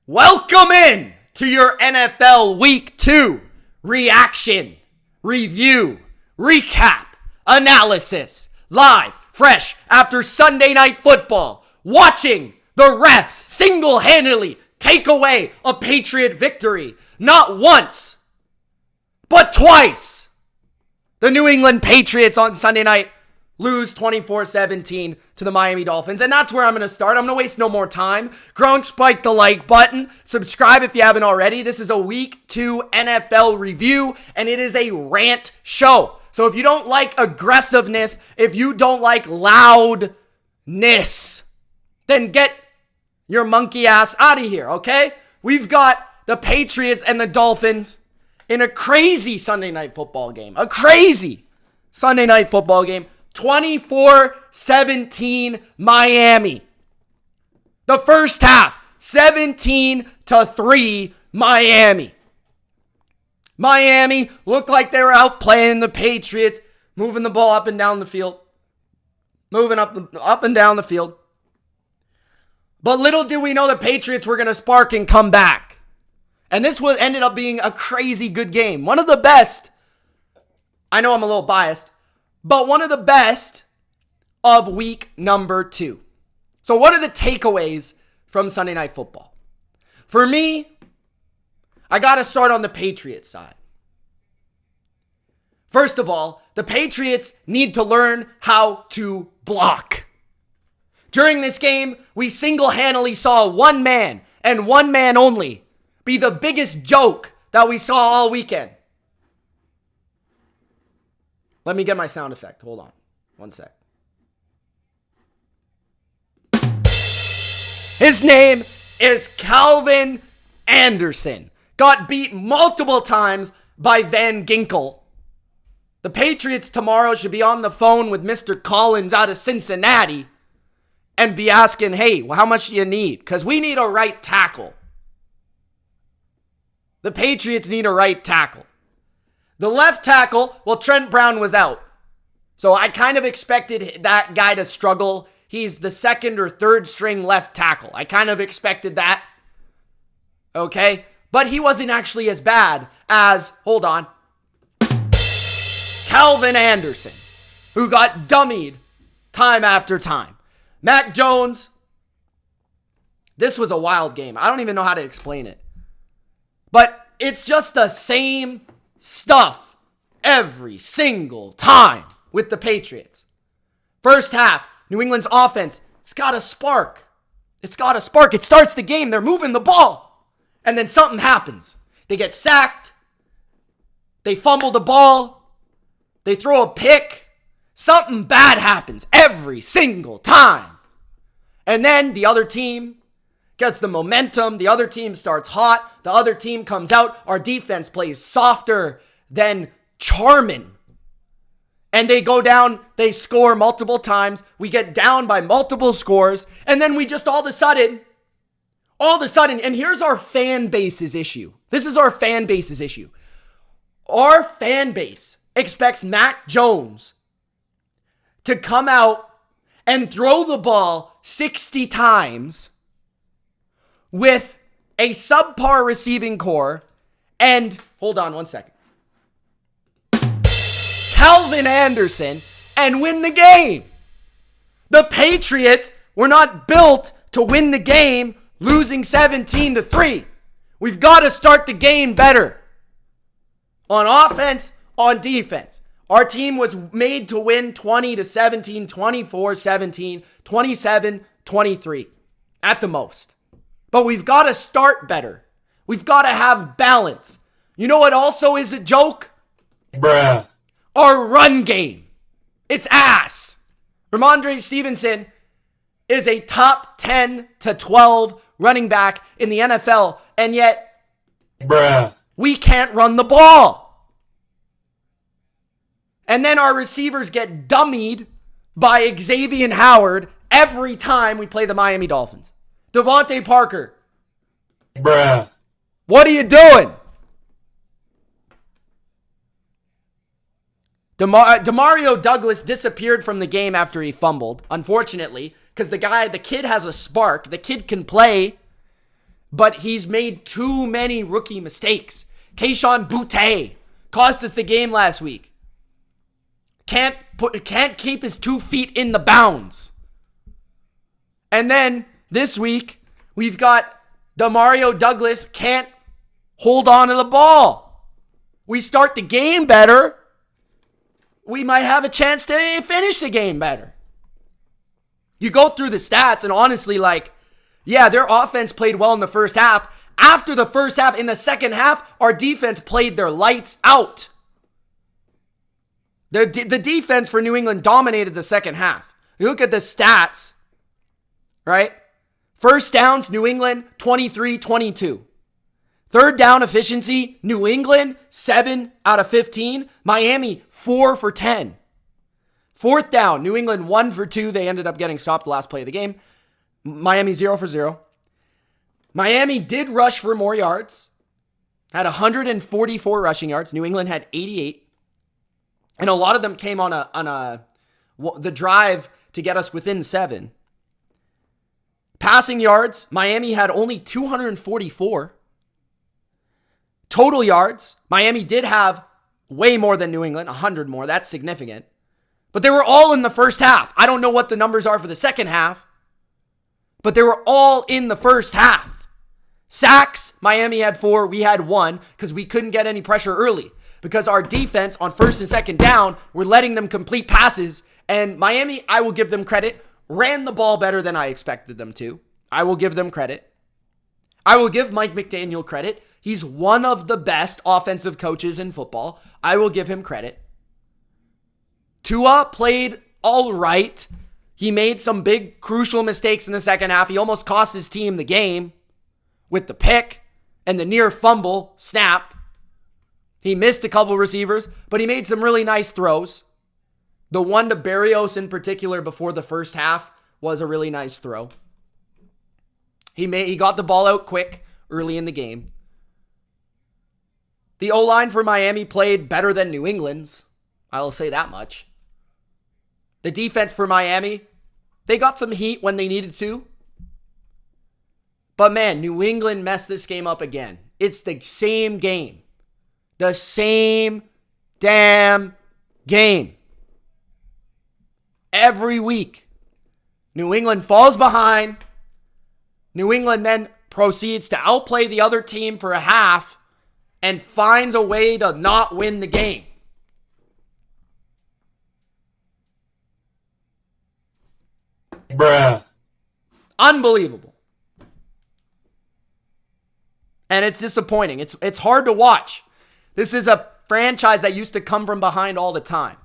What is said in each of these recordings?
Welcome in to your NFL Week 2 reaction, review, recap, analysis, live, fresh after Sunday Night Football, watching the refs single-handedly take away a Patriot victory, not once, but twice. The New England Patriots on Sunday night lose 24-17 to the Miami Dolphins. And that's where I'm going to start. I'm going to waste no more time. Gronk, spike the like button. Subscribe if you haven't already. This is a Week 2 NFL review, and it is a rant show. So if you don't like aggressiveness, if you don't like loudness, then get your monkey ass out of here, okay? We've got the Patriots and the Dolphins in a crazy Sunday night football game. A crazy Sunday night football game. 24-17 Miami. The first half, 17-3 Miami. Miami looked like they were outplaying the Patriots, moving the ball up and down the field. Moving up and down the field. But little did we know the Patriots were going to spark and come back. And this ended up being a crazy good game. One of the best. I know I'm a little biased, but one of the best of week number 2. So what are the takeaways from Sunday Night Football? For me, I got to start on the Patriots side. First of all, the Patriots need to learn how to block. During this game, we single-handedly saw one man and one man only be the biggest joke that we saw all weekend. Let me get my sound effect. Hold on. One sec. His name is Calvin Anderson. Got beat multiple times by Van Ginkel. The Patriots tomorrow should be on the phone with Mr. Collins out of Cincinnati and be asking, hey, well, how much do you need? Because we need a right tackle. The Patriots need a right tackle. The left tackle, well, Trent Brown was out. So I kind of expected that guy to struggle. He's the second or third string left tackle. I kind of expected that. Okay? But he wasn't actually as bad as, hold on, Calvin Anderson, who got dummied time after time. Mac Jones, this was a wild game. I don't even know how to explain it. But it's just the same stuff every single time with the Patriots. First half, New England's offense, it's got a spark. It's got a spark. It starts the game. They're moving the ball. And then something happens. They get sacked. They fumble the ball. They throw a pick. Something bad happens every single time. And then the other team gets the momentum. The other team starts hot. The other team comes out. Our defense plays softer than charming. And they go down. They score multiple times. We get down by multiple scores. And then we just all of a sudden, and here's our fan base's issue. This is our fan base's issue. Our fan base expects Mac Jones to come out and throw the ball 60 times with a subpar receiving core and, hold on one second, Calvin Anderson, and win the game. The Patriots were not built to win the game losing 17-3. We've got to start the game better. On offense, on defense. Our team was made to win 20-17, 24-17, 27-23 at the most. But we've got to start better. We've got to have balance. You know what also is a joke? Bruh. Our run game. It's ass. Ramondre Stevenson is a top 10 to 12 running back in the NFL, and yet bruh, we can't run the ball. And then our receivers get dummied by Xavier Howard every time we play the Miami Dolphins. Devontae Parker. Bruh. What are you doing? Demario Douglas disappeared from the game after he fumbled, unfortunately, because the kid has a spark. The kid can play, but he's made too many rookie mistakes. Kayshon Boutte cost us the game last week. Can't keep his 2 feet in the bounds. And then this week, we've got Demario Douglas can't hold on to the ball. We start the game better, we might have a chance to finish the game better. You go through the stats and honestly, yeah, their offense played well in the first half. After the first half, in the second half, our defense played their lights out. The defense for New England dominated the second half. You look at the stats, right? First downs, New England, 23-22. Third down efficiency, New England, 7 out of 15. Miami, 4 for 10. Fourth down, New England, 1 for 2. They ended up getting stopped the last play of the game. Miami, 0 for 0. Miami did rush for more yards. Had 144 rushing yards. New England had 88. And a lot of them came on the drive to get us within 7. Passing yards, Miami had only 244. Total yards, Miami did have way more than New England, 100 more. That's significant. But they were all in the first half. I don't know what the numbers are for the second half, but they were all in the first half. Sacks, Miami had 4, we had 1 because we couldn't get any pressure early because our defense on first and second down were letting them complete passes. And Miami, I will give them credit, ran the ball better than I expected them to. I will give them credit. I will give Mike McDaniel credit. He's one of the best offensive coaches in football. I will give him credit. Tua played all right. He made some big, crucial mistakes in the second half. He almost cost his team the game with the pick and the near fumble snap. He missed a couple receivers, but he made some really nice throws. The one to Berrios in particular before the first half was a really nice throw. He got the ball out quick early in the game. The O-line for Miami played better than New England's. I will say that much. The defense for Miami, they got some heat when they needed to. But man, New England messed this game up again. It's the same game. The same damn game. Every week, New England falls behind. New England then proceeds to outplay the other team for a half and finds a way to not win the game. Bruh. Unbelievable. And it's disappointing. It's hard to watch. This is a franchise that used to come from behind all the time.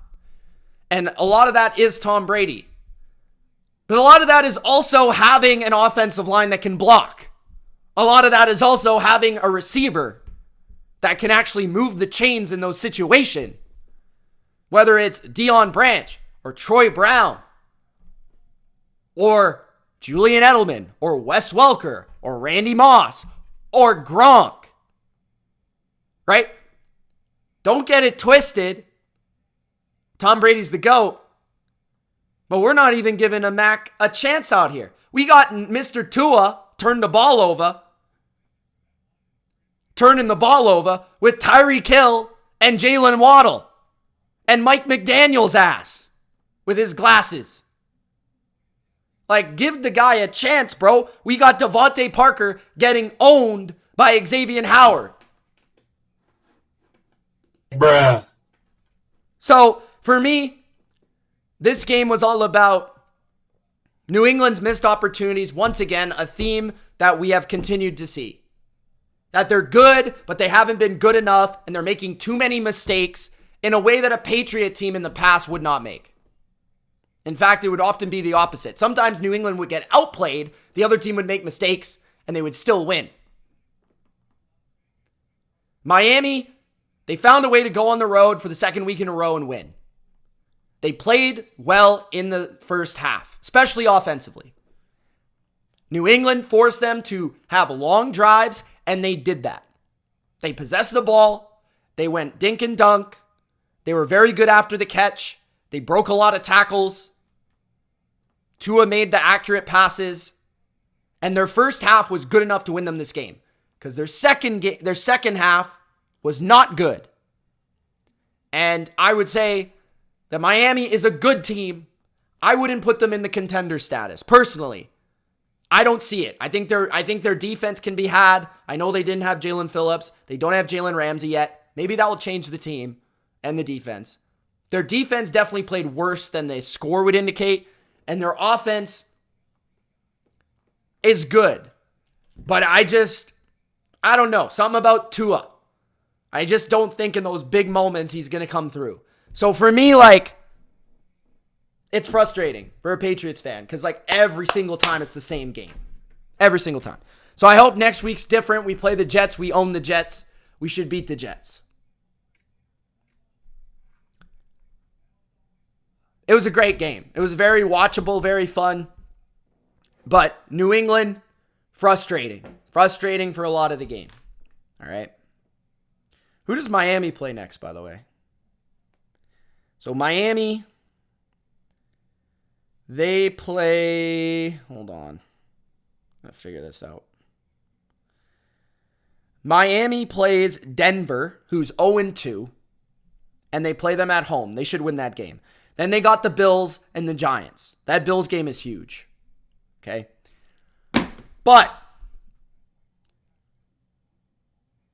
And a lot of that is Tom Brady. But a lot of that is also having an offensive line that can block. A lot of that is also having a receiver that can actually move the chains in those situations. Whether it's Deion Branch or Troy Brown or Julian Edelman or Wes Welker or Randy Moss or Gronk. Right? Don't get it twisted. Tom Brady's the GOAT. But we're not even giving a Mac a chance out here. We got Mr. Tua turning the ball over with Tyreek Hill and Jalen Waddle and Mike McDaniel's ass with his glasses. Like, give the guy a chance, bro. We got Devontae Parker getting owned by Xavier Howard. Bruh. So, for me, this game was all about New England's missed opportunities. Once again, a theme that we have continued to see. That they're good, but they haven't been good enough, and they're making too many mistakes in a way that a Patriot team in the past would not make. In fact, it would often be the opposite. Sometimes New England would get outplayed, the other team would make mistakes, and they would still win. Miami, they found a way to go on the road for the second week in a row and win. They played well in the first half, especially offensively. New England forced them to have long drives, and they did that. They possessed the ball. They went dink and dunk. They were very good after the catch. They broke a lot of tackles. Tua made the accurate passes. And their first half was good enough to win them this game. Because their second half was not good. And I would say that Miami is a good team. I wouldn't put them in the contender status, personally. I don't see it. I think their defense can be had. I know they didn't have Jalen Phillips. They don't have Jalen Ramsey yet. Maybe that will change the team and the defense. Their defense definitely played worse than the score would indicate. And their offense is good. But I don't know. Something about Tua. I just don't think in those big moments he's going to come through. So for me, it's frustrating for a Patriots fan because every single time it's the same game. Every single time. So I hope next week's different. We play the Jets. We own the Jets. We should beat the Jets. It was a great game. It was very watchable, very fun. But New England, frustrating. Frustrating for a lot of the game. All right. Who does Miami play next, by the way? So Miami, they play... Hold on. I'm going to figure this out. Miami plays Denver, who's 0-2, and they play them at home. They should win that game. Then they got the Bills and the Giants. That Bills game is huge. Okay? But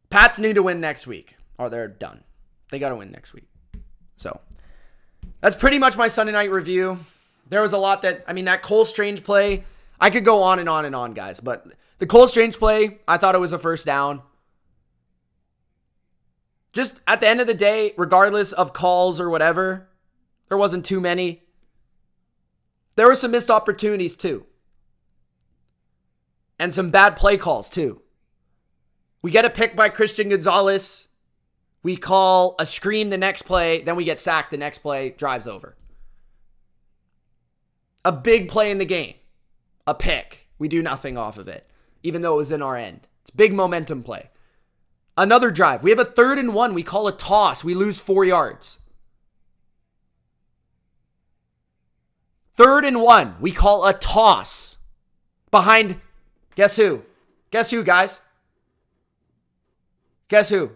Pats need to win next week, or they're done. They got to win next week. So that's pretty much my Sunday night review. There was a lot that Cole Strange play, I could go on and on and on, guys. But the Cole Strange play, I thought it was a first down. Just at the end of the day, regardless of calls or whatever, there wasn't too many. There were some missed opportunities too. And some bad play calls too. We get a pick by Christian Gonzalez. We call a screen the next play. Then we get sacked the next play. Drives over. A big play in the game. A pick. We do nothing off of it. Even though it was in our end. It's a big momentum play. Another drive. We have a 3rd and 1. We call a toss. We lose 4 yards. 3rd and 1. We call a toss. Behind, guess who? Guess who, guys? Guess who?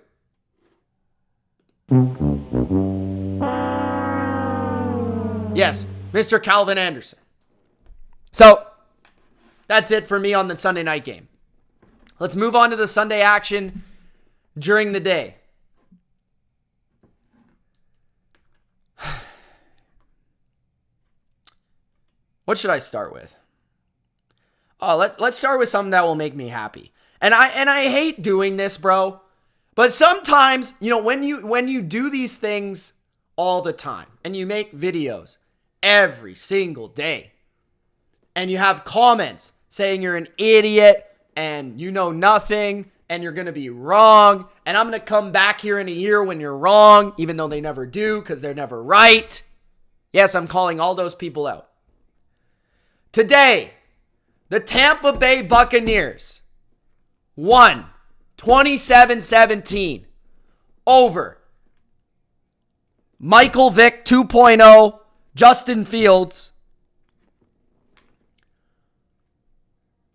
Yes, Mr. Calvin Anderson. So, that's it for me on the Sunday night game. Let's move on to the Sunday action during the day. What should I start with? Oh, let's start with something that will make me happy. And I hate doing this, bro. But sometimes, when you do these things all the time and you make videos every single day and you have comments saying you're an idiot and you know nothing and you're going to be wrong and I'm going to come back here in a year when you're wrong, even though they never do because they're never right. Yes, I'm calling all those people out. Today, the Tampa Bay Buccaneers won 27-17 over Michael Vick 2.0, Justin Fields,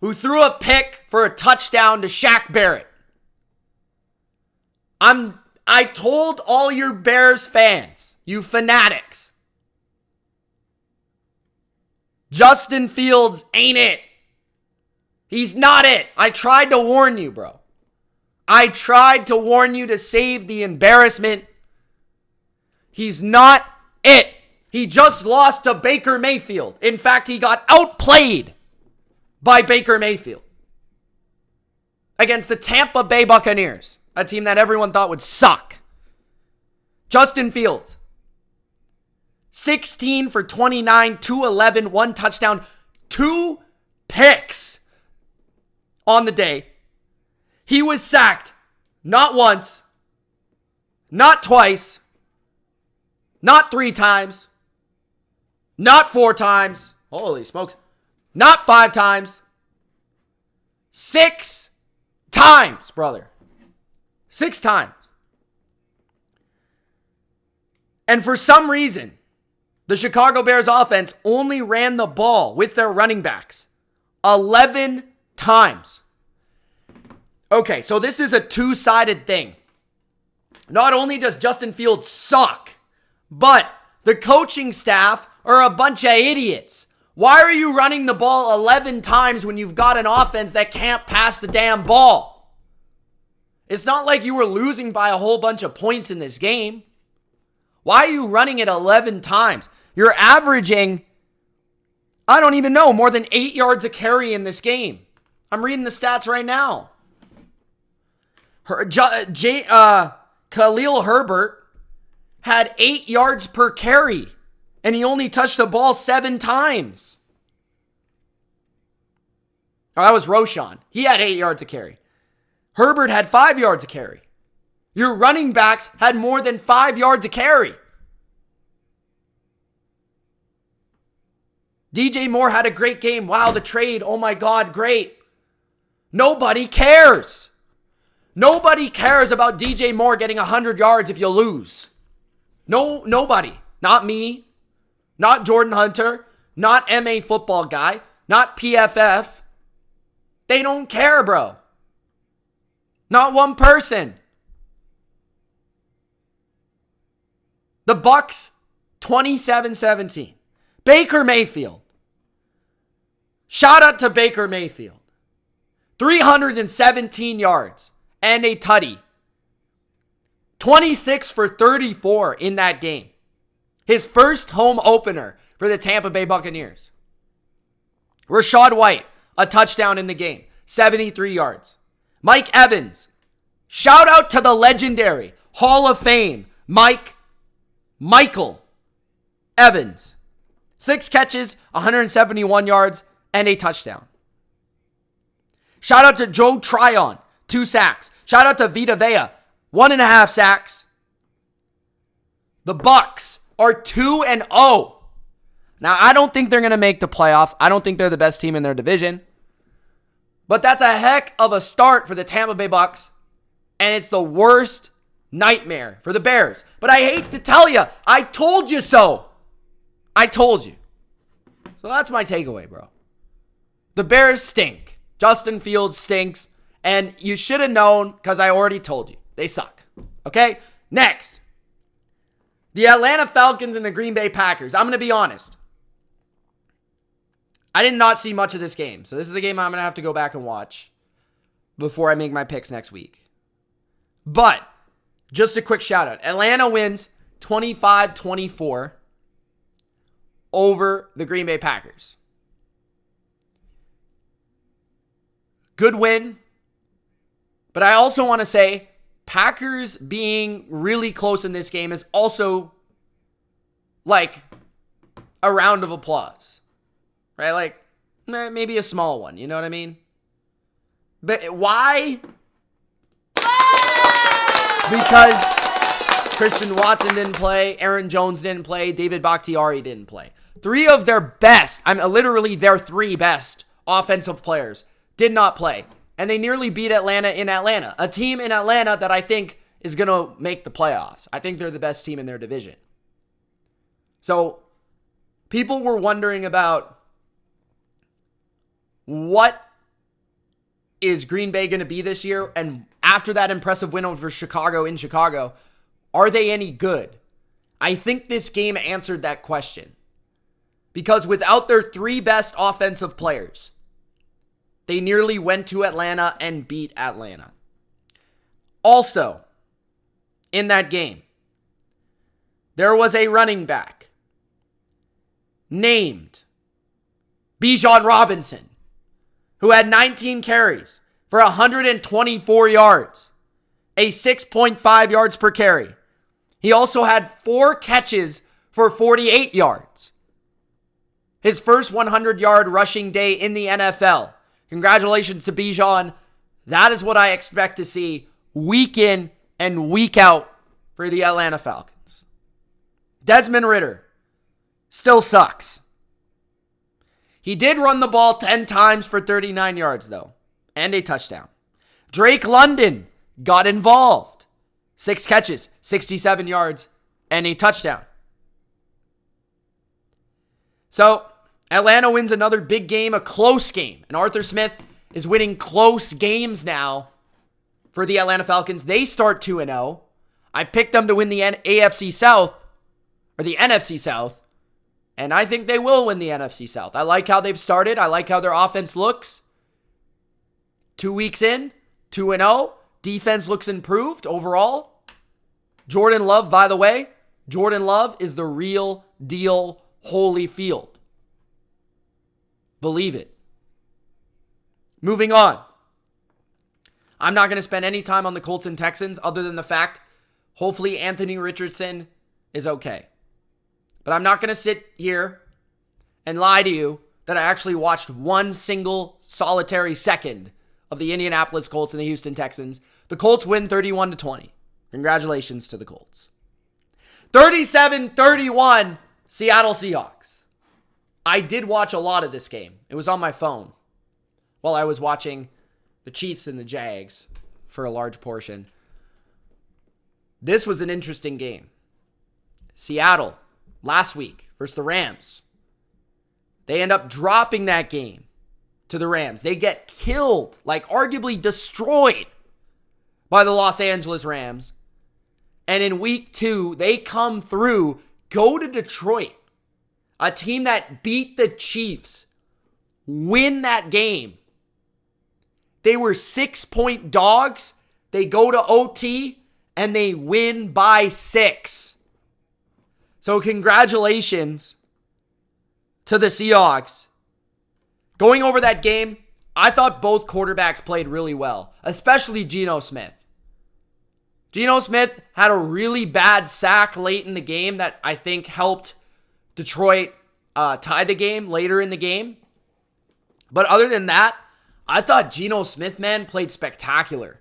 who threw a pick for a touchdown to Shaq Barrett. I told all your Bears fans, you fanatics, Justin Fields ain't it. He's not it. I tried to warn you, bro. I tried to warn you to save the embarrassment. He's not it. He just lost to Baker Mayfield. In fact, he got outplayed by Baker Mayfield against the Tampa Bay Buccaneers, a team that everyone thought would suck. Justin Fields, 16 for 29, 211, 1 touchdown, 2 picks on the day. He was sacked not once, not twice, not 3 times, not 4 times. Holy smokes. Not 5 times. 6 times, brother. 6 times. And for some reason, the Chicago Bears offense only ran the ball with their running backs 11 times. Okay, so this is a two-sided thing. Not only does Justin Fields suck, but the coaching staff are a bunch of idiots. Why are you running the ball 11 times when you've got an offense that can't pass the damn ball? It's not like you were losing by a whole bunch of points in this game. Why are you running it 11 times? You're averaging, I don't even know, more than 8 yards a carry in this game. I'm reading the stats right now. Khalil Herbert had 8 yards per carry, and he only touched the ball 7 times. Oh, that was Roshan. He had 8 yards a carry. Herbert had 5 yards a carry. Your running backs had more than 5 yards a carry. DJ Moore had a great game. Wow, the trade. Oh my God, great. Nobody cares. Nobody cares about DJ Moore getting 100 yards if you lose. No, nobody. Not me. Not Jordan Hunter. Not MA Football Guy. Not PFF. They don't care, bro. Not one person. The Bucks, 27-17. Baker Mayfield. Shout out to Baker Mayfield. 317 yards and a tutty. 26 for 34 in that game. His first home opener for the Tampa Bay Buccaneers. Rashad White, a touchdown in the game. 73 yards. Mike Evans. Shout out to the legendary Hall of Fame, Michael Evans. 6 catches, 171 yards, and a touchdown. Shout out to Joe Tryon, 2 sacks. Shout out to Vita Vea, 1.5 sacks. The Bucks are 2-0. Now, I don't think they're going to make the playoffs. I don't think they're the best team in their division. But that's a heck of a start for the Tampa Bay Bucks. And it's the worst nightmare for the Bears. But I hate to tell you, I told you so. I told you. So that's my takeaway, bro. The Bears stink. Justin Fields stinks. And you should have known because I already told you. They suck. Okay? Next. The Atlanta Falcons and the Green Bay Packers. I'm going to be honest. I did not see much of this game. So this is a game I'm going to have to go back and watch before I make my picks next week. But just a quick shout out. Atlanta wins 25-24 over the Green Bay Packers. Good win. But I also want to say Packers being really close in this game is also like a round of applause. Right? Like maybe a small one. You know what I mean? But why? Because Christian Watson didn't play, Aaron Jones didn't play, David Bakhtiari didn't play. 3 of their best, literally their 3 best offensive players did not play. And they nearly beat Atlanta in Atlanta. A team in Atlanta that I think is going to make the playoffs. I think they're the best team in their division. So people were wondering about what is Green Bay going to be this year? And after that impressive win over Chicago in Chicago, are they any good? I think this game answered that question. Because without their 3 best offensive players, they nearly went to Atlanta and beat Atlanta. Also, in that game, there was a running back named Bijan Robinson, who had 19 carries for 124 yards, a 6.5 yards per carry. He also had 4 catches for 48 yards. His first 100-yard rushing day in the NFL. Congratulations to Bijan. That is what I expect to see week in and week out for the Atlanta Falcons. Desmond Ridder still sucks. He did run the ball 10 times for 39 yards, though, and a touchdown. Drake London got involved. 6 catches, 67 yards, and a touchdown. So, Atlanta wins another big game, a close game. And Arthur Smith is winning close games now for the Atlanta Falcons. They start 2-0. I picked them to win the AFC South, or the NFC South, and I think they will win the NFC South. I like how they've started. I like how their offense looks. 2 weeks in, 2-0. Defense looks improved overall. Jordan Love, by the way, Jordan Love is the real deal Holyfield. Believe it. Moving on. I'm not going to spend any time on the Colts and Texans other than the fact, hopefully Anthony Richardson is okay. But I'm not going to sit here and lie to you that I actually watched one single solitary second of the Indianapolis Colts and the Houston Texans. The Colts win 31-20. Congratulations to the Colts. 37-31, Seattle Seahawks. I did watch a lot of this game. It was on my phone while I was watching the Chiefs and the Jags for a large portion. This was an interesting game. Seattle, last week, versus the Rams. They end up dropping that game to the Rams. They get killed, like arguably destroyed by the Los Angeles Rams. And in week 2, they come through, go to Detroit, a team that beat the Chiefs, win that game. They were 6-point dogs. They go to OT and they win by 6. So congratulations to the Seahawks. Going over that game, I thought both quarterbacks played really well, especially Geno Smith. Geno Smith had a really bad sack late in the game that I think helped Detroit tie the game later in the game. But other than that, I thought Geno Smith, man, played spectacular.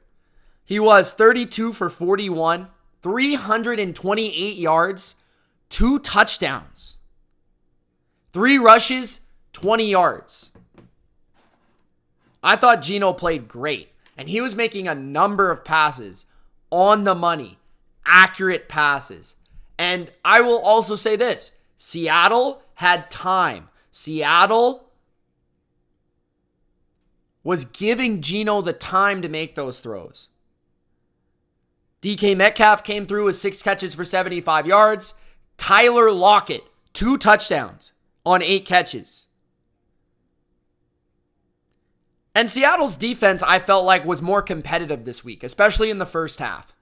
He was 32 for 41, 328 yards, 2 touchdowns, 3 rushes, 20 yards. I thought Geno played great, and he was making a number of passes on the money, accurate passes. And I will also say this, Seattle had time. Seattle was giving Geno the time to make those throws. DK Metcalf came through with 6 catches for 75 yards. Tyler Lockett, 2 touchdowns on 8 catches. And Seattle's defense, I felt like, was more competitive this week, especially in the first half.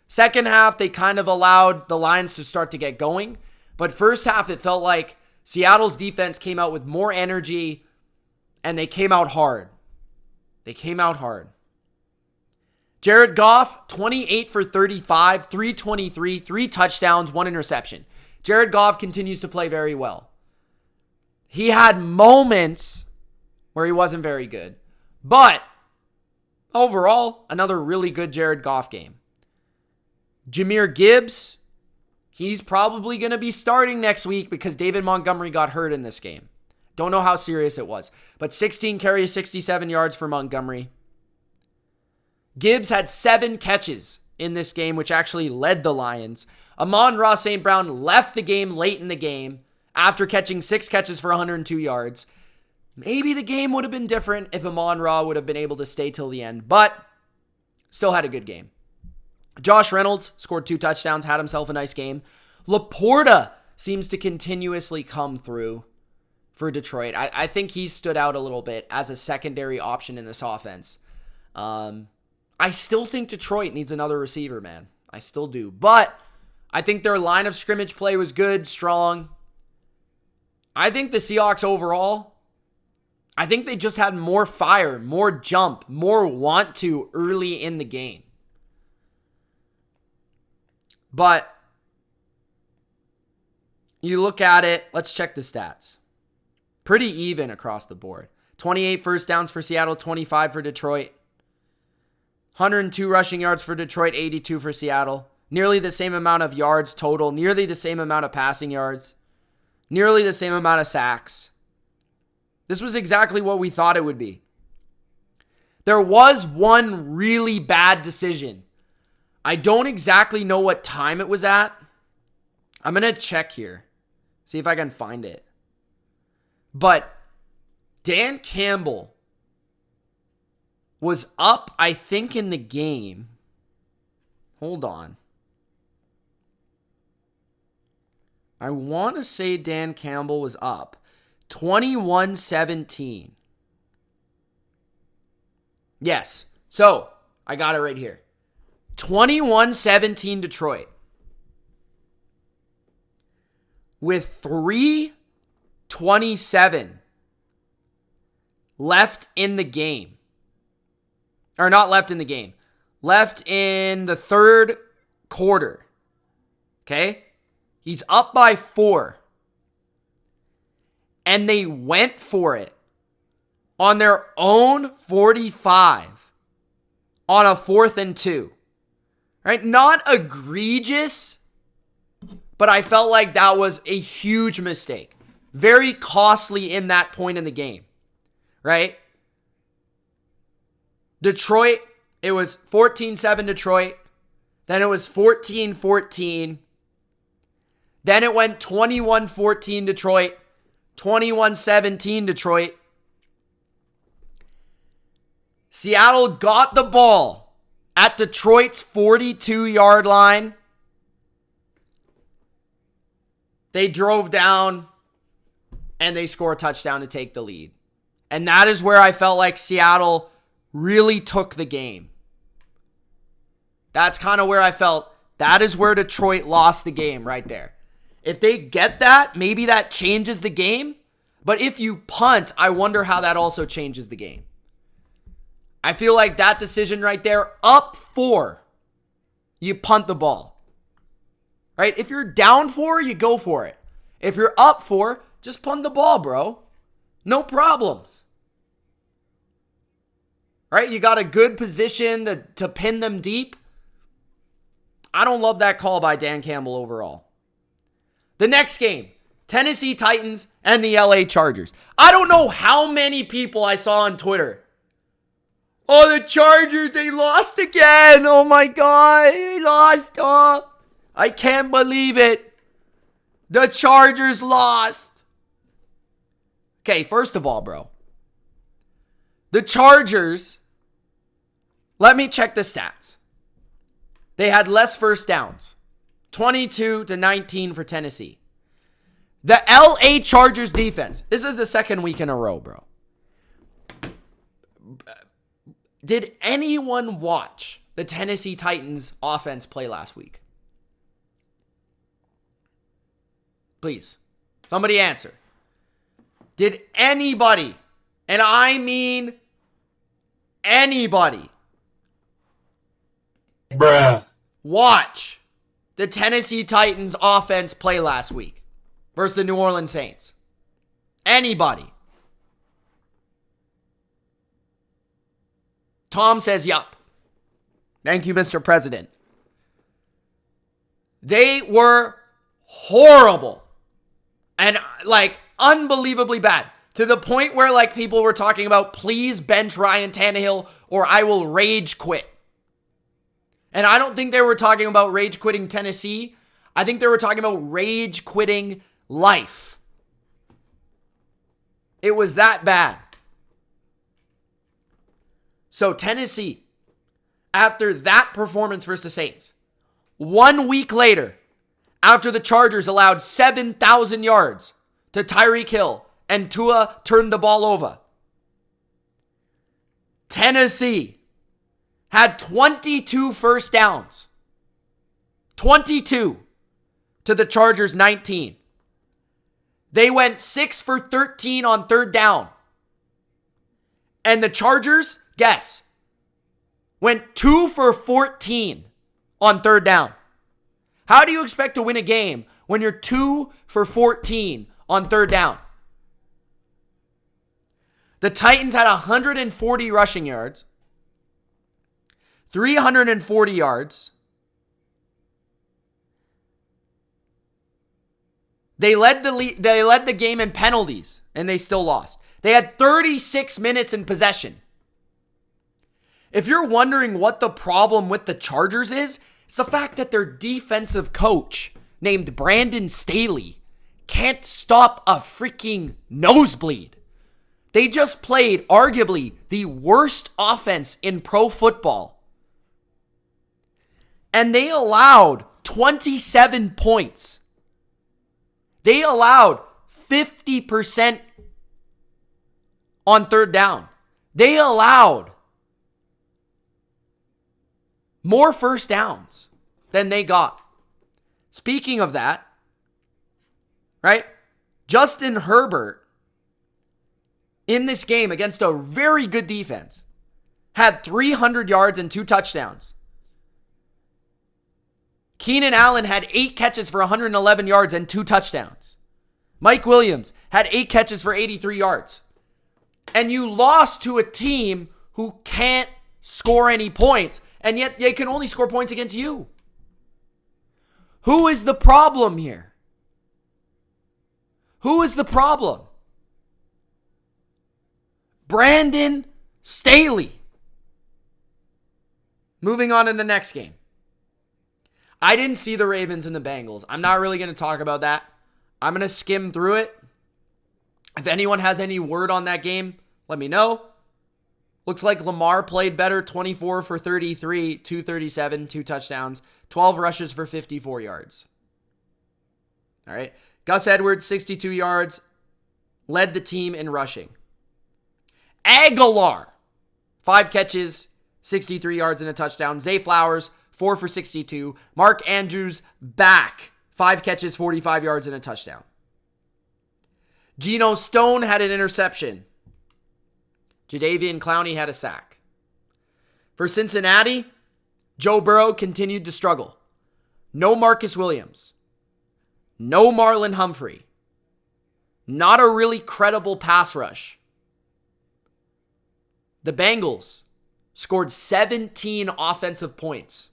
Second half, they kind of allowed the Lions to start to get going. But first half, it felt like Seattle's defense came out with more energy, and they came out hard. They came out hard. Jared Goff, 28 for 35, 323, 3 touchdowns, 1 interception. Jared Goff continues to play very well. He had moments where he wasn't very good. But overall, another really good Jared Goff game. Jahmyr Gibbs, he's probably going to be starting next week because David Montgomery got hurt in this game. Don't know how serious it was. But 16 carries, 67 yards for Montgomery. Gibbs had 7 catches in this game, which actually led the Lions. Amon-Ra St. Brown left the game late in the game after catching 6 catches for 102 yards. Maybe the game would have been different if Amon-Ra would have been able to stay till the end, but still had a good game. Josh Reynolds scored 2 touchdowns, had himself a nice game. Laporta seems to continuously come through for Detroit. I think he stood out a little bit as a secondary option in this offense. I still think Detroit needs another receiver, man. I still do. But I think their line of scrimmage play was good, strong. I think the Seahawks overall, I think they just had more fire, more jump, more want to early in the game. But you look at it, let's check the stats. Pretty even across the board. 28 first downs for Seattle, 25 for Detroit. 102 rushing yards for Detroit, 82 for Seattle. Nearly the same amount of yards total, nearly the same amount of passing yards, nearly the same amount of sacks. This was exactly what we thought it would be. There was one really bad decision. I don't exactly know what time it was at. I'm going to check here, see if I can find it. But Dan Campbell was up, I think, in the game. Hold on. I want to say Dan Campbell was up 21-17. Yes. So, I got it right here. 21-17 Detroit. With 3:27 left in the game. Or not left in the game. Left in the third quarter. Okay? He's up by 4. And they went for it on their own 45 on a 4th and 2. Right? Not egregious, but I felt like that was a huge mistake. Very costly in that point in the game. Right? Detroit, it was 14-7 Detroit. Then it was 14-14. Then it went 21-14 Detroit. 21-17 Detroit. Seattle got the ball at Detroit's 42-yard line. They drove down and they score a touchdown to take the lead. And that is where I felt like Seattle really took the game. That's kind of where I felt that is where Detroit lost the game right there. If they get that, maybe that changes the game. But if you punt, I wonder how that also changes the game. I feel like that decision right there, up 4, you punt the ball. Right? If you're down 4, you go for it. If you're up 4, just punt the ball, bro. No problems. Right? You got a good position to pin them deep. I don't love that call by Dan Campbell overall. The next game, Tennessee Titans and the LA Chargers. I don't know how many people I saw on Twitter. Oh, the Chargers, they lost again. Oh my God, they lost. Oh, I can't believe it. The Chargers lost. Okay, first of all, bro. The Chargers, let me check the stats. They had less first downs. 22-19 for Tennessee. The LA Chargers defense. This is the second week in a row, bro. Did anyone watch the Tennessee Titans offense play last week? Please, somebody answer. Did anybody, and I mean anybody, watch the Tennessee Titans offense play last week versus the New Orleans Saints? Anybody? Tom says, yup. Thank you, Mr. President. They were horrible and like unbelievably bad to the point where like people were talking about, please bench Ryan Tannehill or I will rage quit. And I don't think they were talking about rage quitting Tennessee. I think they were talking about rage quitting life. It was that bad. So Tennessee, after that performance versus the Saints, 1 week later, after the Chargers allowed 7,000 yards to Tyreek Hill and Tua turned the ball over, Tennessee had 22 first downs. 22 to the Chargers 19. They went 6 for 13 on third down. And the Chargers, guess, went 2 for 14 on third down. How do you expect to win a game when you're 2 for 14 on third down? The Titans had 140 rushing yards, 340 yards. They led the game in penalties, and they still lost. They had 36 minutes in possession. If you're wondering what the problem with the Chargers is, it's the fact that their defensive coach, named Brandon Staley, can't stop a freaking nosebleed. They just played arguably the worst offense in pro football. And they allowed 27 points. They allowed 50% on third down. They allowed more first downs than they got. Speaking of that, right? Justin Herbert, in this game against a very good defense, had 300 yards and 2 touchdowns. Keenan Allen had 8 catches for 111 yards and 2 touchdowns. Mike Williams had 8 catches for 83 yards. And you lost to a team who can't score any points, and yet they can only score points against you. Who is the problem here? Who is the problem? Brandon Staley. Moving on in the next game. I didn't see the Ravens and the Bengals. I'm not really going to talk about that. I'm going to skim through it. If anyone has any word on that game, let me know. Looks like Lamar played better, 24 for 33, 237, 2 touchdowns, 12 rushes for 54 yards. All right. Gus Edwards, 62 yards, led the team in rushing. Aguilar, 5 catches, 63 yards and a touchdown. Zay Flowers, 4 for 62. Mark Andrews back, 5 catches, 45 yards and a touchdown. Geno Stone had an interception. Jadeveon Clowney had a sack. For Cincinnati, Joe Burrow continued to struggle. No Marcus Williams. No Marlon Humphrey. Not a really credible pass rush. The Bengals scored 17 offensive points.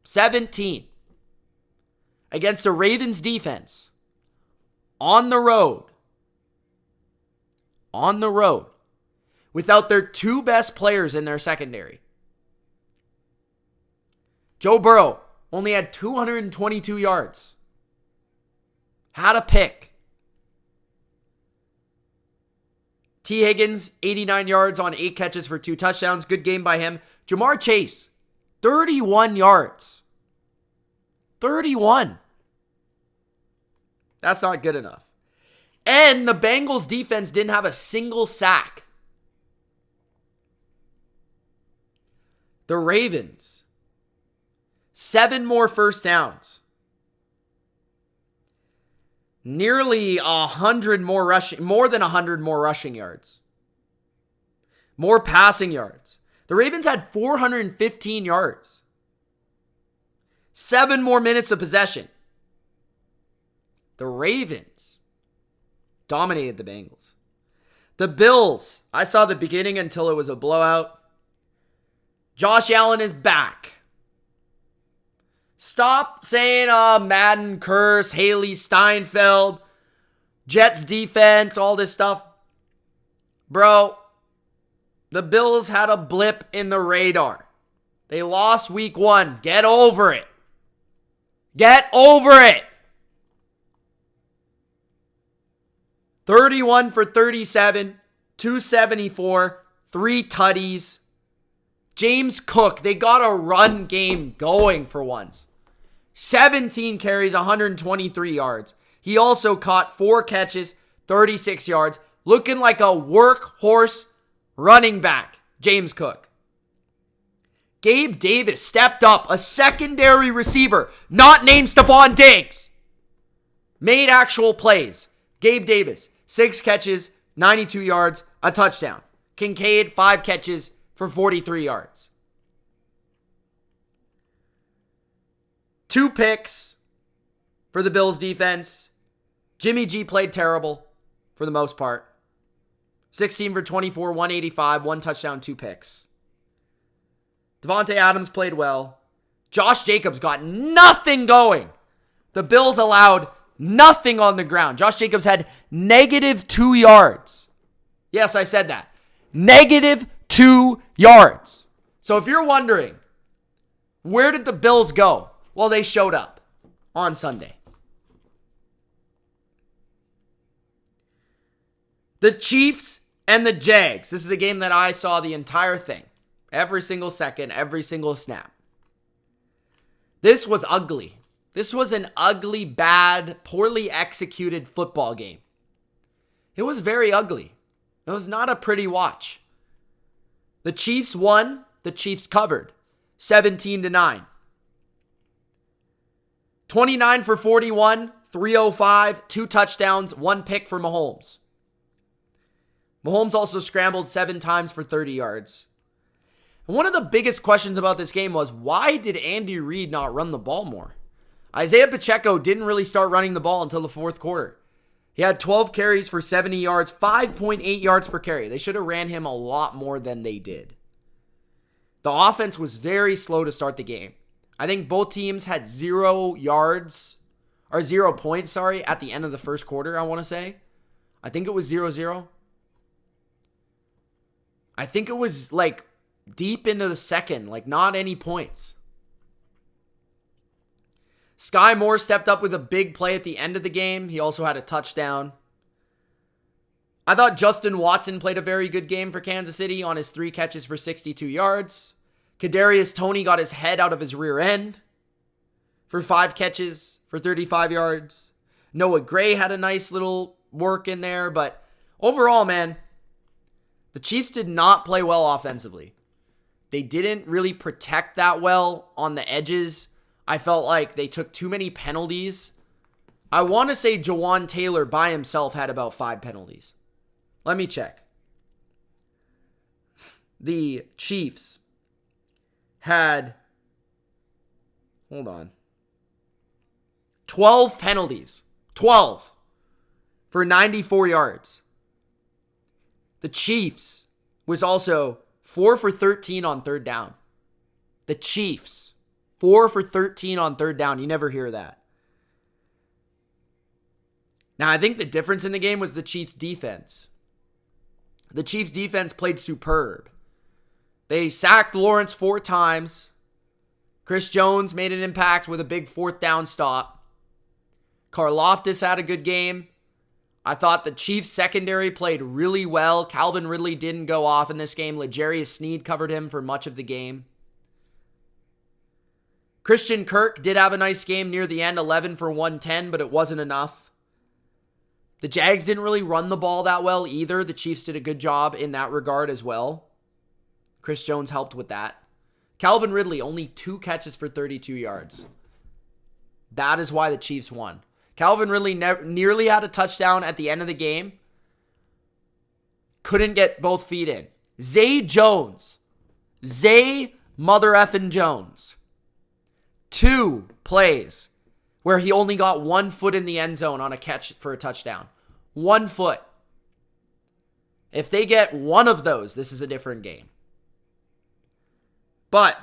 17. Against the Ravens defense. On the road. On the road. Without their 2 best players in their secondary. Joe Burrow only had 222 yards. Had a pick. T. Higgins, 89 yards on 8 catches for 2 touchdowns. Good game by him. Jamar Chase, 31 yards. 31. That's not good enough. And the Bengals defense didn't have a single sack. The Ravens, 7 more first downs. Nearly 100 more rushing, more than 100 more rushing yards. More passing yards. The Ravens had 415 yards. 7 more minutes of possession. The Ravens dominated the Bengals. The Bills, I saw the beginning until it was a blowout. Josh Allen is back. Stop saying, Madden curse, Haley Steinfeld, Jets defense, all this stuff. Bro, the Bills had a blip in the radar. They lost week 1. Get over it. Get over it. 31 for 37, 274, 3 tutties. James Cook, they got a run game going for once. 17 carries, 123 yards. He also caught 4 catches, 36 yards. Looking like a workhorse running back, James Cook. Gabe Davis stepped up, a secondary receiver, not named Stephon Diggs. Made actual plays. Gabe Davis, 6 catches, 92 yards, a touchdown. Kincaid, 5 catches for 43 yards. 2 picks for the Bills defense. Jimmy G played terrible for the most part. 16 for 24, 185, 1 touchdown, 2 picks. Devontae Adams played well. Josh Jacobs got nothing going. The Bills allowed nothing on the ground. Josh Jacobs had -2 yards. Yes, I said that. -2 yards. So if you're wondering, where did the Bills go? Well, they showed up on Sunday. The Chiefs And the Jags. This is a game that I saw the entire thing. Every single second, every single snap. This was ugly. This was an ugly, bad, poorly executed football game. It was very ugly. It was not a pretty watch. The Chiefs won. The Chiefs covered. 17-9. 29 for 41, 305, 2 touchdowns, 1 pick for Mahomes. Mahomes also scrambled 7 times for 30 yards. And one of the biggest questions about this game was, why did Andy Reid not run the ball more? Isaiah Pacheco didn't really start running the ball until the fourth quarter. He had 12 carries for 70 yards, 5.8 yards per carry. They should have ran him a lot more than they did. The offense was very slow to start the game. I think both teams had 0 yards, or 0 points, at the end of the first quarter, I want to say. I think it was 0-0. I think it was like deep into the second, like not any points. Sky Moore stepped up with a big play at the end of the game. He also had a touchdown. I thought Justin Watson played a very good game for Kansas City on his 3 catches for 62 yards. Kadarius Toney got his head out of his rear end for 5 catches for 35 yards. Noah Gray had a nice little work in there, but overall, man, the Chiefs did not play well offensively. They didn't really protect that well on the edges. I felt like they took too many penalties. I want to say Jawan Taylor by himself had about 5 penalties. Let me check. The Chiefs had, 12 penalties. 12 for 94 yards. The Chiefs was also 4 for 13 on third down. The Chiefs, 4 for 13 on third down. You never hear that. Now, I think the difference in the game was the Chiefs' defense. The Chiefs' defense played superb. They sacked Lawrence 4 times. Chris Jones made an impact with a big 4th down stop. Karlaftis had a good game. I thought the Chiefs' secondary played really well. Calvin Ridley didn't go off in this game. L'Jarius Sneed covered him for much of the game. Christian Kirk did have a nice game near the end, 11 for 110, but it wasn't enough. The Jags didn't really run the ball that well either. The Chiefs did a good job in that regard as well. Chris Jones helped with that. Calvin Ridley, only 2 catches for 32 yards. That is why the Chiefs won. Calvin Ridley nearly had a touchdown at the end of the game. Couldn't get both feet in. Zay Jones. Zay mother effing Jones. 2 plays where he only got 1 foot in the end zone on a catch for a touchdown. 1 foot. If they get one of those, this is a different game. But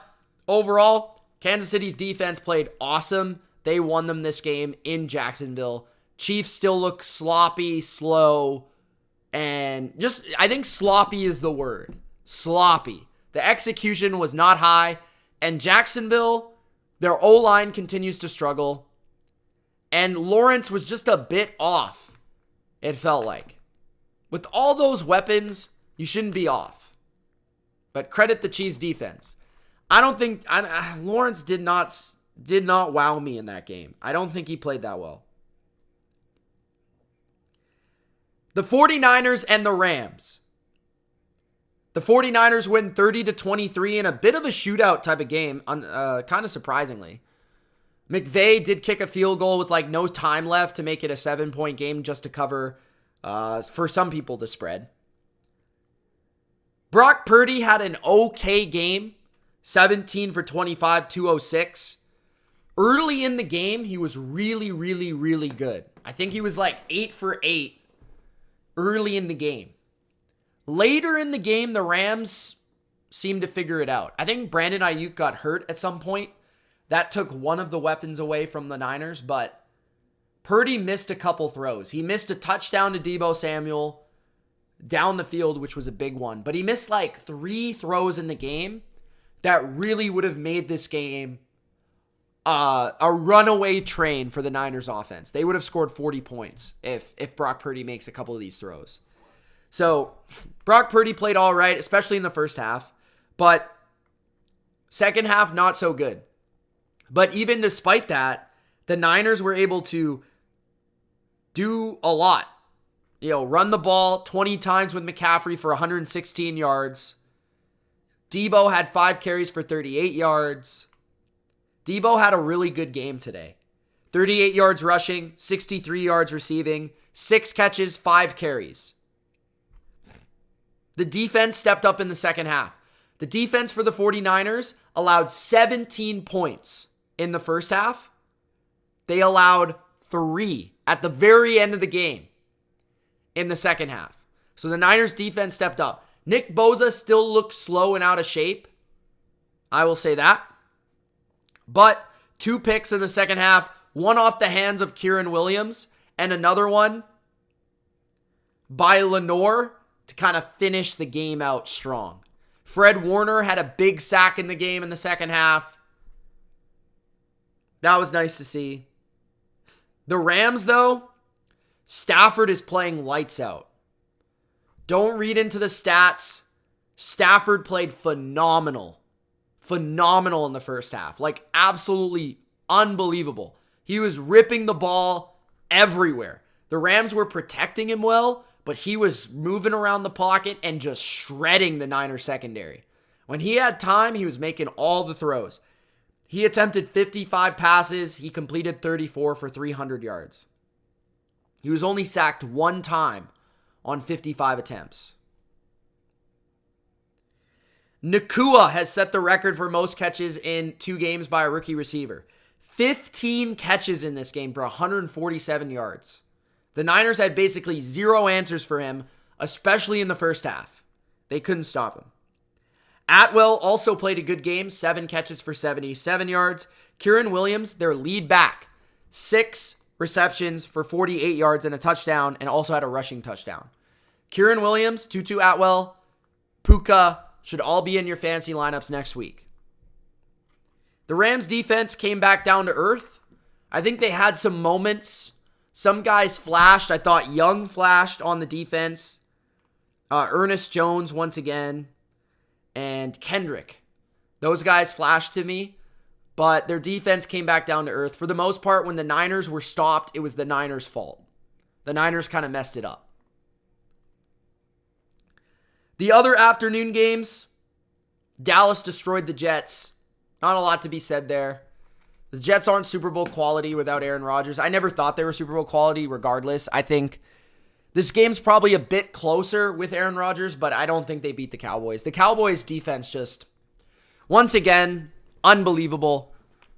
overall, Kansas City's defense played awesome. They won them this game in Jacksonville. Chiefs still look sloppy, slow, and just, I think sloppy is the word. Sloppy. The execution was not high. And Jacksonville, their O-line continues to struggle. And Lawrence was just a bit off, it felt like. With all those weapons, you shouldn't be off. But credit the Chiefs' defense. I don't think Lawrence did not wow me in that game. I don't think he played that well. The 49ers and the Rams. The 49ers win 30-23 in a bit of a shootout type of game, kind of surprisingly. McVay did kick a field goal with like no time left to make it a 7-point game just to cover, for some people, the spread. Brock Purdy had an okay game. 17 for 25, 206. Early in the game, he was really, really, really good. I think he was like 8 for 8 early in the game. Later in the game, the Rams seemed to figure it out. I think Brandon Ayuk got hurt at some point. That took one of the weapons away from the Niners, but Purdy missed a couple throws. He missed a touchdown to Deebo Samuel down the field, which was a big one. But he missed like 3 throws in the game that really would have made this game a runaway train for the Niners offense. They would have scored 40 points if Brock Purdy makes a couple of these throws. So Brock Purdy played all right, especially in the first half. But second half, not so good. But even despite that, the Niners were able to do a lot. Run the ball 20 times with McCaffrey for 116 yards. Debo had 5 carries for 38 yards. Debo had a really good game today. 38 yards rushing, 63 yards receiving, 6 catches, 5 carries. The defense stepped up in the second half. The defense for the 49ers allowed 17 points in the first half. They allowed 3 at the very end of the game in the second half. So the Niners defense stepped up. Nick Bosa still looks slow and out of shape. I will say that. But 2 picks in the second half, one off the hands of Kieran Williams and another one by Lenore to kind of finish the game out strong. Fred Warner had a big sack in the game in the second half. That was nice to see. The Rams, though, Stafford is playing lights out. Don't read into the stats. Stafford played phenomenal. Phenomenal in the first half. Like, absolutely unbelievable. He was ripping the ball everywhere. The Rams were protecting him well, but he was moving around the pocket and just shredding the Niners secondary. When he had time, he was making all the throws. He attempted 55 passes. He completed 34 for 300 yards. He was only sacked 1 time on 55 attempts. Nakua has set the record for most catches in 2 games by a rookie receiver. 15 catches in this game for 147 yards. The Niners had basically 0 answers for him, especially in the first half. They couldn't stop him. Atwell also played a good game, 7 catches for 77 yards. Kieran Williams, their lead back, 6 receptions for 48 yards and a touchdown, and also had a rushing touchdown. Kieran Williams, Tutu Atwell, Puka should all be in your fantasy lineups next week. The Rams defense came back down to earth. I think they had some moments. Some guys flashed. I thought Young flashed on the defense. Ernest Jones once again. And Kendrick. Those guys flashed to me. But their defense came back down to earth. For the most part, when the Niners were stopped, it was the Niners' fault. The Niners kind of messed it up. The other afternoon games, Dallas destroyed the Jets. Not a lot to be said there. The Jets aren't Super Bowl quality without Aaron Rodgers. I never thought they were Super Bowl quality regardless. I think this game's probably a bit closer with Aaron Rodgers, but I don't think they beat the Cowboys. The Cowboys defense just, once again, unbelievable.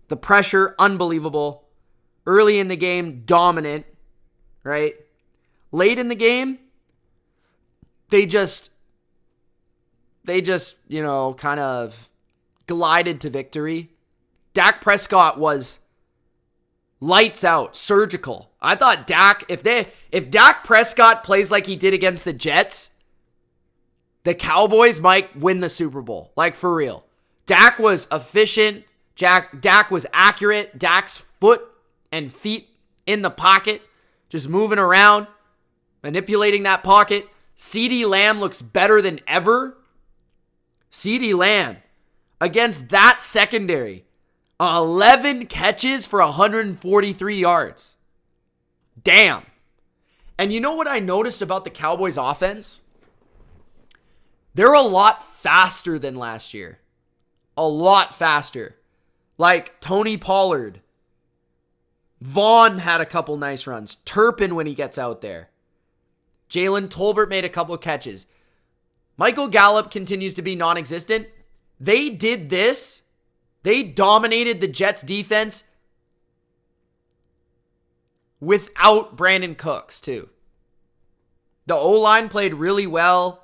The pressure, unbelievable. Early in the game, dominant, right? Late in the game, they just, kind of glided to victory. Dak Prescott was lights out, surgical. I thought Dak, if Dak Prescott plays like he did against the Jets, the Cowboys might win the Super Bowl. Like, for real. Dak was efficient. Dak was accurate. Dak's foot and feet in the pocket, just moving around, manipulating that pocket. CeeDee Lamb looks better than ever. CeeDee Lamb against that secondary. 11 catches for 143 yards. Damn. And you know what I noticed about the Cowboys offense? They're a lot faster than last year. A lot faster. Like Tony Pollard. Vaughn had a couple nice runs. Turpin when he gets out there. Jalen Tolbert made a couple catches. Michael Gallup continues to be non-existent. They did this. They dominated the Jets defense without Brandon Cooks, too. The O-line played really well.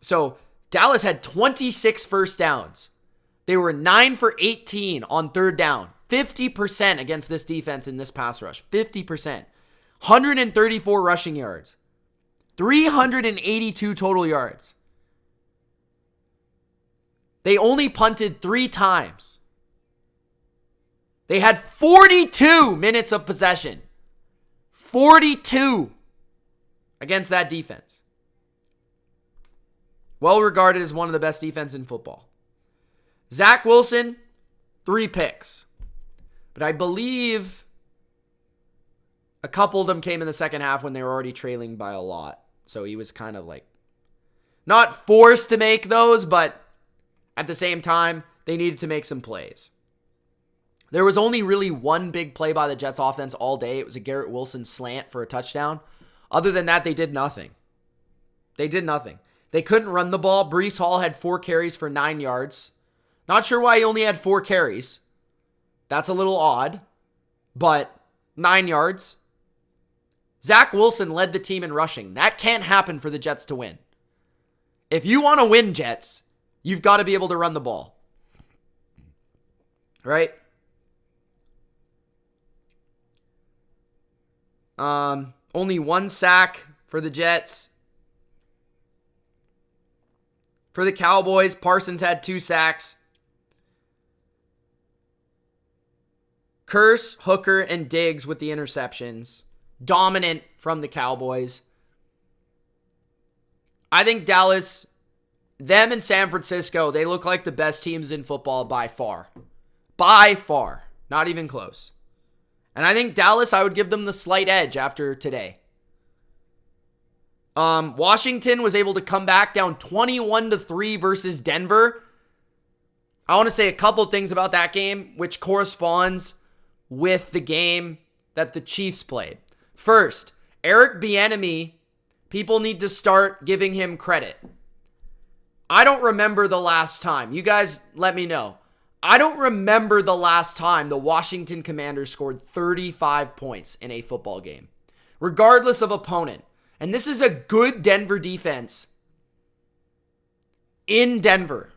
So Dallas had 26 first downs. They were 9 for 18 on third down. 50% against this defense in this pass rush. 50%. 134 rushing yards. 382 total yards. They only punted 3 times. They had 42 minutes of possession. 42 against that defense. Well regarded as one of the best defense in football. Zach Wilson, 3 picks. But I believe a couple of them came in the second half when they were already trailing by a lot. So he was kind of like not forced to make those, but at the same time, they needed to make some plays. There was only really one big play by the Jets offense all day. It was a Garrett Wilson slant for a touchdown. Other than that, they did nothing. They couldn't run the ball. Breece Hall had 4 carries for 9 yards. Not sure why he only had 4 carries. That's a little odd, but 9 yards. Zach Wilson led the team in rushing. That can't happen for the Jets to win. If you want to win, Jets, you've got to be able to run the ball. Right? Only 1 sack for the Jets. For the Cowboys, Parsons had 2 sacks. Curse, Hooker, and Diggs with the interceptions. Dominant from the Cowboys. I think Dallas, them and San Francisco, they look like the best teams in football by far. By far. Not even close. And I think Dallas, I would give them the slight edge after today. Washington was able to come back down 21-3 versus Denver. I want to say a couple things about that game, which corresponds with the game that the Chiefs played. First, Eric Bienemy, people need to start giving him credit. I don't remember the last time. You guys let me know. I don't remember the last time the Washington Commanders scored 35 points in a football game, regardless of opponent. And this is a good Denver defense in Denver.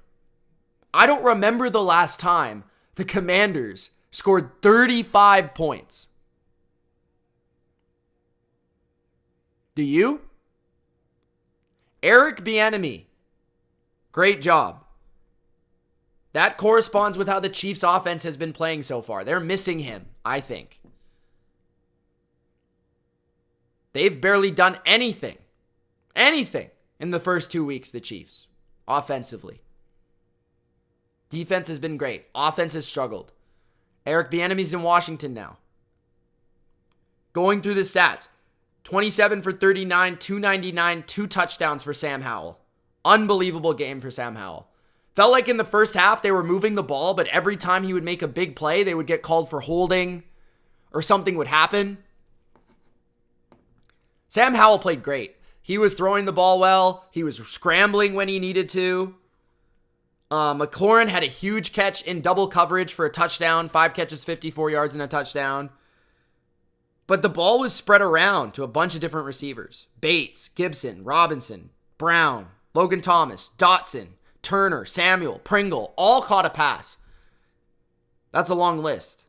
I don't remember the last time the Commanders scored 35 points. Do you? Eric Bienemy, great job. That corresponds with how the Chiefs offense has been playing so far. They're missing him, I think. They've barely done anything in the first 2 weeks, the Chiefs, offensively. Defense has been great. Offense has struggled. Eric Bieniemy's in Washington now. Going through the stats. 27 for 39, 299, 2 touchdowns for Sam Howell. Unbelievable game for Sam Howell. Felt like in the first half they were moving the ball, but every time he would make a big play, they would get called for holding or something would happen. Sam Howell played great. He was throwing the ball well. He was scrambling when he needed to. McLaurin had a huge catch in double coverage for a touchdown. 5 catches, 54 yards, and a touchdown. But the ball was spread around to a bunch of different receivers. Bates, Gibson, Robinson, Brown, Logan Thomas, Dotson, Turner, Samuel, Pringle, all caught a pass. That's a long list.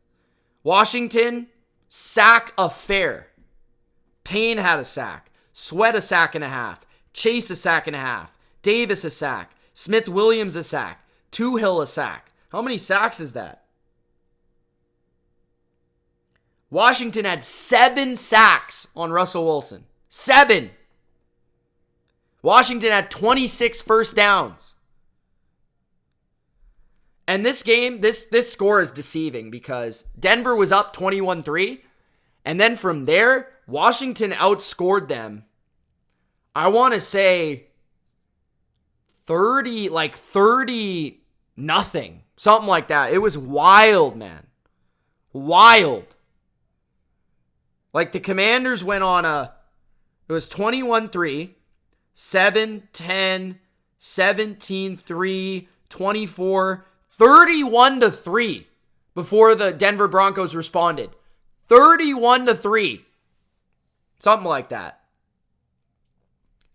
Washington, sack affair. Payne had a sack. Sweat a sack and a half. Chase a sack and a half. Davis a sack. Smith-Williams a sack. Toohill a sack. How many sacks is that? Washington had 7 sacks on Russell Wilson. 7. Washington had 26 first downs. And this game, this score is deceiving because Denver was up 21-3. And then from there, Washington outscored them. I want to say 30 nothing. Something like that. It was wild, man. Wild. Like the Commanders went on it was 21-3, 7-10, 17-3, 24, 31-3 before the Denver Broncos responded. 31-3. Something like that.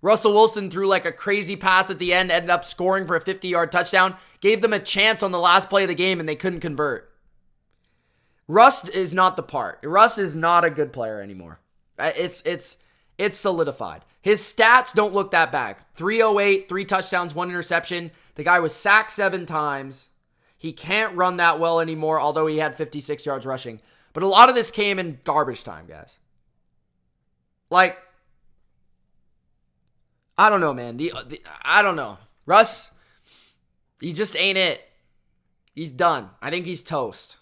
Russell Wilson threw like a crazy pass at the end, ended up scoring for a 50-yard touchdown, gave them a chance on the last play of the game, and they couldn't convert. Russ is not the part. Russ is not a good player anymore. It's solidified. His stats don't look that bad. 308, 3 touchdowns, 1 interception. The guy was sacked 7 times. He can't run that well anymore, although he had 56 yards rushing. But a lot of this came in garbage time, guys. Like, I don't know, man. I don't know. Russ, he just ain't it. He's done. I think he's toast.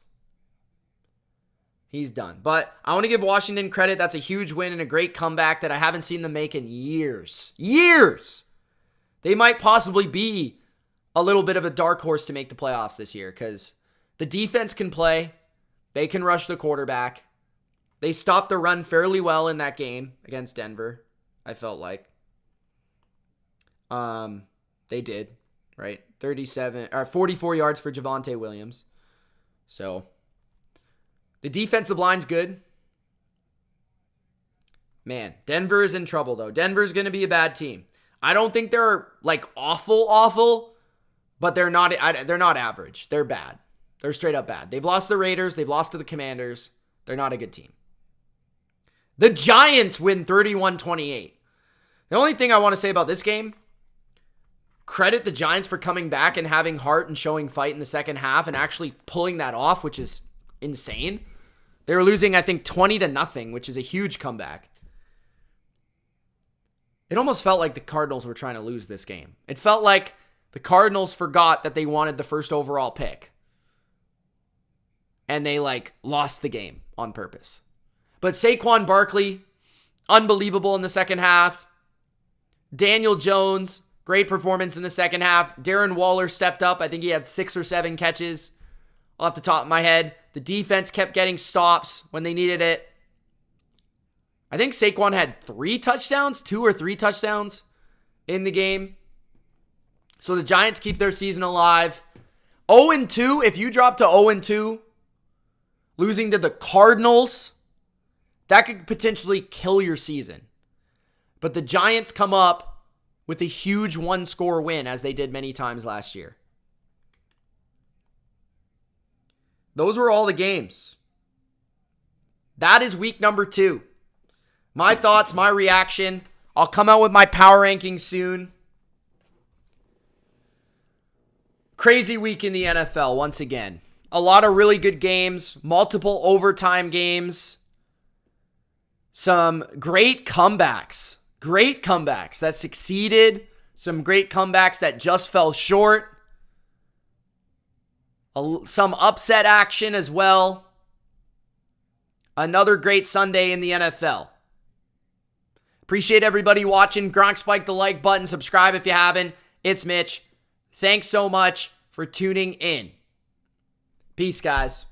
He's done. But I want to give Washington credit. That's a huge win and a great comeback that I haven't seen them make in years. Years! They might possibly be a little bit of a dark horse to make the playoffs this year because the defense can play. They can rush the quarterback. They stopped the run fairly well in that game against Denver, I felt like. They did, right? 44 yards for Javonte Williams. So, the defensive line's good. Man, Denver is in trouble, though. Denver's going to be a bad team. I don't think they're, like, awful, but they're not average. They're bad. They're straight up bad. They've lost to the Raiders. They've lost to the Commanders. They're not a good team. The Giants win 31-28. The only thing I want to say about this game, credit the Giants for coming back and having heart and showing fight in the second half and actually pulling that off, which is insane. They were losing, I think, 20-0, which is a huge comeback. It almost felt like the Cardinals were trying to lose this game. It felt like the Cardinals forgot that they wanted the first overall pick. And they, lost the game on purpose. But Saquon Barkley, unbelievable in the second half. Daniel Jones, great performance in the second half. Darren Waller stepped up. I think he had 6 or 7 catches off the top of my head. The defense kept getting stops when they needed it. I think Saquon had 3 touchdowns, 2 or 3 touchdowns in the game. So the Giants keep their season alive. 0-2, if you drop to 0-2, losing to the Cardinals, that could potentially kill your season. But the Giants come up with a huge one-score win, as they did many times last year. Those were all the games. That is week number 2. My thoughts, my reaction. I'll come out with my power rankings soon. Crazy week in the NFL once again. A lot of really good games, multiple overtime games. Some great comebacks that succeeded. Some great comebacks that just fell short. Some upset action as well. Another great Sunday in the NFL. Appreciate everybody watching. Gronk spike the like button. Subscribe if you haven't. It's Mitch. Thanks so much for tuning in. Peace, guys.